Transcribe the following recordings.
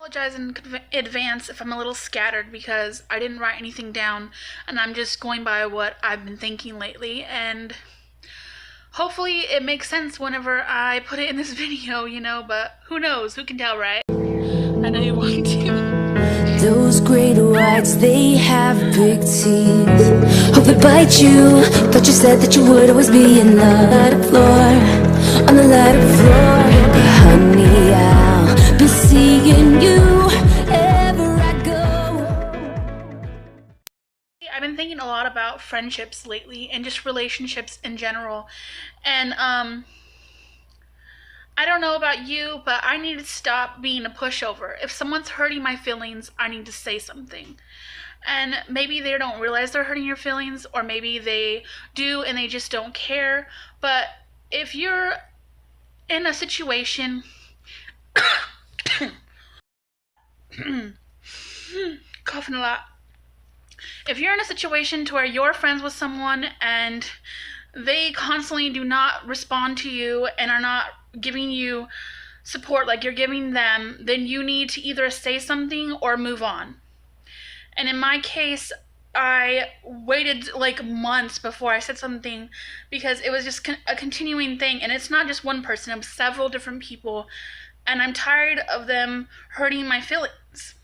Apologize in advance if I'm a little scattered because I didn't write anything down and I'm just going by what I've been thinking lately, and hopefully it makes sense whenever I put it in this video, but who knows? Who can tell, right? I know you want to. Those great whites, they have big teeth. Hope it bite you. Thought you said that you would always be in the floor, on the lighter floor. But honey, I'll be seeing you wherever I go. I've been thinking a lot about friendships lately and just relationships in general. And I don't know about you, but I need to stop being a pushover. If someone's hurting my feelings, I need to say something. And maybe they don't realize they're hurting your feelings, or maybe they do and they just don't care. But if you're in a situation coughing a lot. If you're in a situation to where you're friends with someone and they constantly do not respond to you and are not giving you support like you're giving them, then you need to either say something or move on. And in my case, I waited like months before I said something because it was just a continuing thing. And it's not just one person, it was several different people. And I'm tired of them hurting my feelings.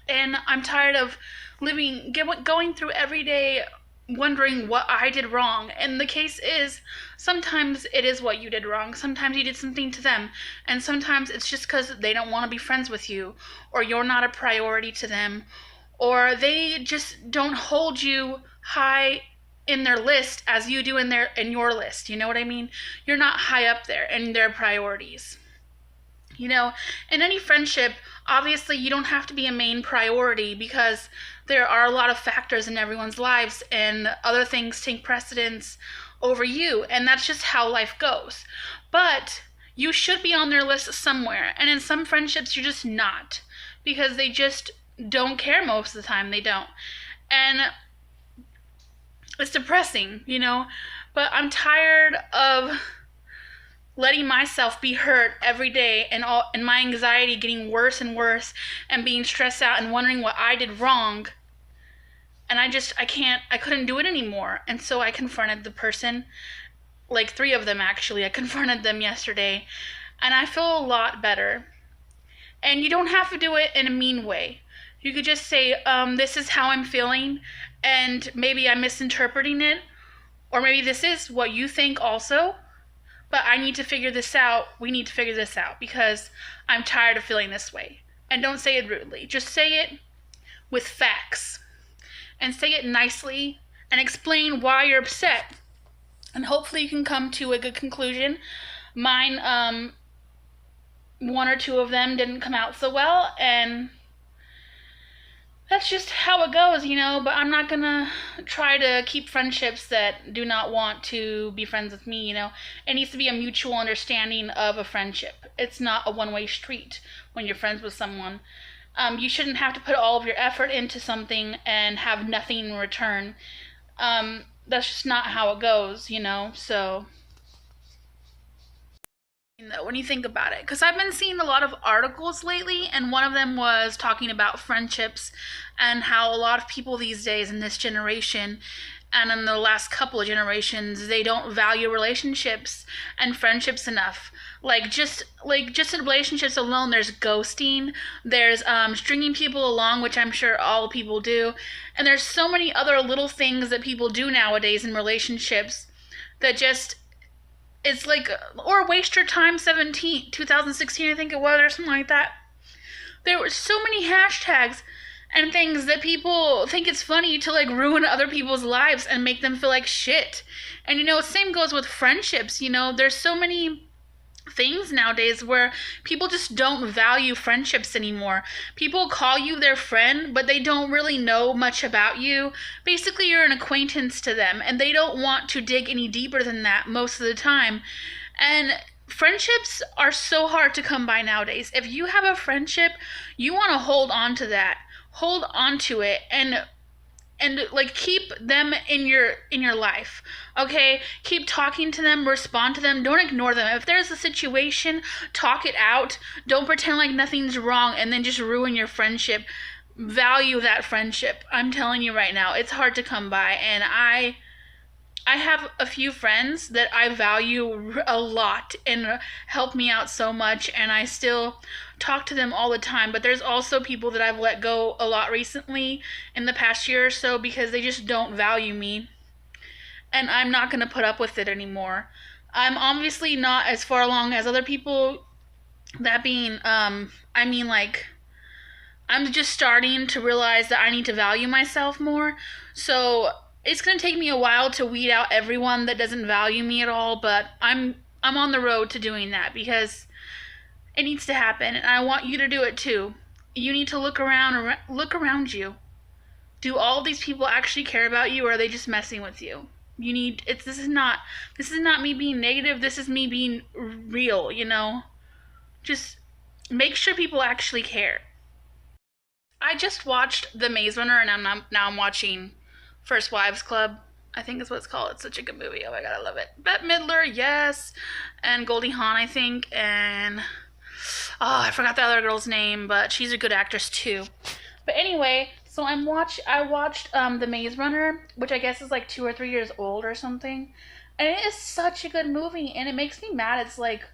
And I'm tired of going through every day wondering what I did wrong. And the case is, sometimes it is what you did wrong. Sometimes you did something to them. And sometimes it's just because they don't want to be friends with you, or you're not a priority to them, or they just don't hold you high in their list as you do in your list. You know what I mean? You're not high up there in their priorities. In any friendship, obviously you don't have to be a main priority because there are a lot of factors in everyone's lives and other things take precedence over you, and that's just how life goes. But you should be on their list somewhere, and in some friendships you're just not, because they just don't care most of the time. They don't. And it's depressing, but I'm tired of letting myself be hurt every day, and my anxiety getting worse and worse, and being stressed out and wondering what I did wrong. And I couldn't do it anymore. And so I confronted the person, like 3 of them actually. I confronted them yesterday, and I feel a lot better. And you don't have to do it in a mean way. You could just say, this is how I'm feeling, and maybe I'm misinterpreting it, or maybe this is what you think also. But I need to figure this out. We need to figure this out because I'm tired of feeling this way. And don't say it rudely. Just say it with facts. And say it nicely and explain why you're upset. And hopefully you can come to a good conclusion. Mine, 1 or 2 of them didn't come out so well, and that's just how it goes, but I'm not gonna try to keep friendships that do not want to be friends with me. It needs to be a mutual understanding of a friendship. It's not a one-way street when you're friends with someone. You shouldn't have to put all of your effort into something and have nothing in return. That's just not how it goes, so when you think about it, because I've been seeing a lot of articles lately, and one of them was talking about friendships and how a lot of people these days in this generation and in the last couple of generations, they don't value relationships and friendships enough. Just in relationships alone, there's ghosting, there's stringing people along, which I'm sure all people do, and there's so many other little things that people do nowadays in relationships that just, it's like, or waste your time 2016, I think it was, or something like that. There were so many hashtags and things that people think it's funny to ruin other people's lives and make them feel like shit. And same goes with friendships. There's so many things nowadays where people just don't value friendships anymore. People call you their friend, but they don't really know much about you. Basically, you're an acquaintance to them, and they don't want to dig any deeper than that most of the time. And friendships are so hard to come by nowadays. If you have a friendship, you want to hold on to that. Hold on to it and and like keep them in your life. Okay, keep talking to them, respond to them, don't ignore them. If there's a situation, talk it out. Don't pretend like nothing's wrong and then just ruin your friendship. Value that friendship. I'm telling you right now, it's hard to come by, and I have a few friends that I value a lot and help me out so much, and I still talk to them all the time. But there's also people that I've let go a lot recently in the past year or so because they just don't value me, and I'm not going to put up with it anymore. I'm obviously not as far along as other people. That being, I mean, like, I'm just starting to realize that I need to value myself more. So it's going to take me a while to weed out everyone that doesn't value me at all, but I'm on the road to doing that because it needs to happen, and I want you to do it too. You need to look around you. Do all these people actually care about you, or are they just messing with you? This is not me being negative. This is me being real, you know? Just make sure people actually care. I just watched The Maze Runner, and now I'm watching First Wives Club, I think is what it's called. It's such a good movie. Oh my god, I love it. Bette Midler, yes. And Goldie Hawn, I think. And I forgot the other girl's name, but she's a good actress too. But anyway, so I watched The Maze Runner, which I guess is like 2 or 3 years old or something. And it is such a good movie, and it makes me mad. It's like,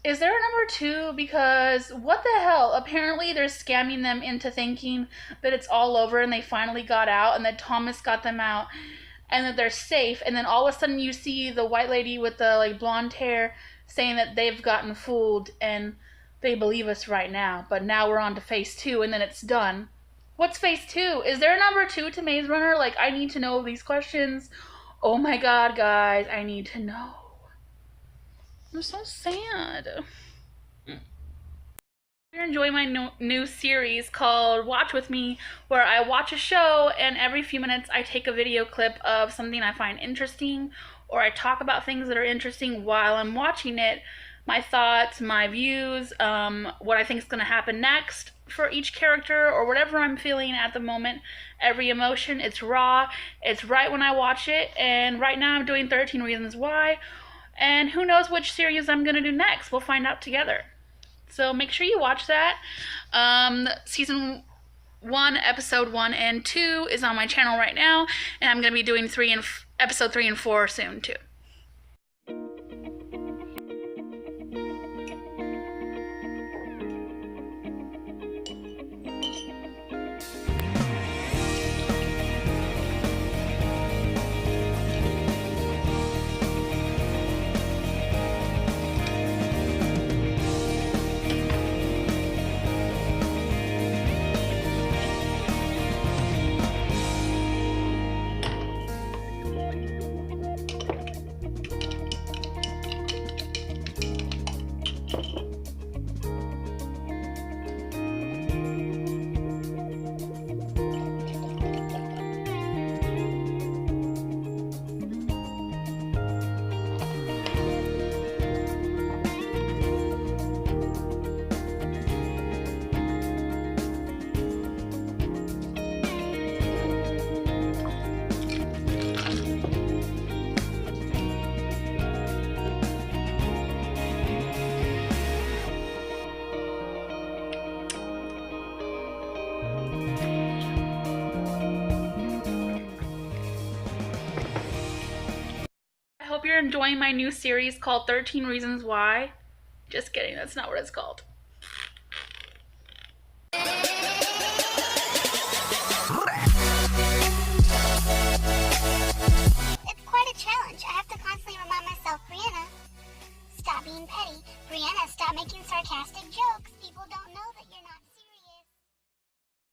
is there a number 2? Because what the hell? Apparently they're scamming them into thinking that it's all over and they finally got out and that Thomas got them out and that they're safe. And then all of a sudden you see the white lady with the like blonde hair saying that they've gotten fooled and they believe us right now. But now we're on to phase 2 and then it's done. What's phase 2? Is there a number 2 to Maze Runner? Like, I need to know these questions. Oh my god, guys, I need to know. I'm so sad. You're enjoying my new series called Watch With Me, where I watch a show and every few minutes I take a video clip of something I find interesting, or I talk about things that are interesting while I'm watching it. My thoughts, my views, what I think is going to happen next for each character, or whatever I'm feeling at the moment. Every emotion, it's raw, it's right when I watch it, and right now I'm doing 13 Reasons Why. And who knows which series I'm going to do next. We'll find out together. So make sure you watch that. Season 1, episode 1 and 2 is on my channel right now. And I'm going to be doing episode 3 and 4 soon too. Hope you're enjoying my new series called 13 Reasons Why. Just kidding, that's not what it's called. It's quite a challenge. I have to constantly remind myself, Brianna, stop being petty. Brianna, stop making sarcastic jokes.